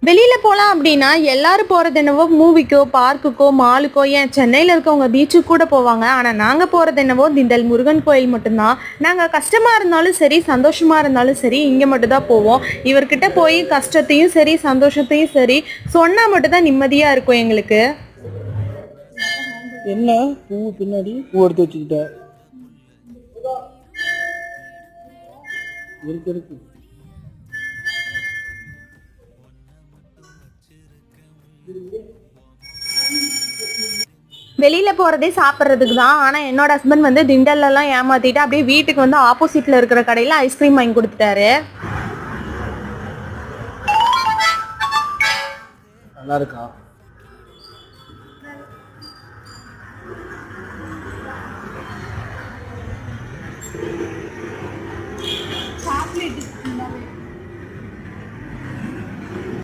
வெளியில போலாம் அப்படின்னா எல்லாரும் போறது என்னவோ மூவிக்கோ, பார்க்குக்கோ, மாலுக்கோ, ஏன் சென்னையில இருக்கவங்க பீச்சுக்கு கூட போவாங்க. ஆனா நாங்க போறது என்னவோ திண்டல் முருகன் கோயில் மட்டும்தான். நாங்க கஷ்டமா இருந்தாலும் சரி, சந்தோஷமா இருந்தாலும் சரி, இங்க மட்டும் தான் போவோம். இவர்கிட்ட போய் கஷ்டத்தையும் சரி, சந்தோஷத்தையும் சரி சொன்னா மட்டும் தான் நிம்மதியா இருக்கும் எங்களுக்கு. என்ன பூ பின்னாடி பூ எடுத்து வச்சுக்கிட்ட இருக்கு. வெளியில போறதே சாப்பிட்றதுக்கு தான். ஆனா என்னோட ஹஸ்பண்ட் வந்து திண்டல்லாம் ஏமாத்திட்டு அப்படியே வீட்டுக்கு வந்து ஆப்போசிட்ல இருக்கிற கடையில ஐஸ்கிரீம் வாங்கி கொடுத்துட்டாரு. நல்லா இருக்கா?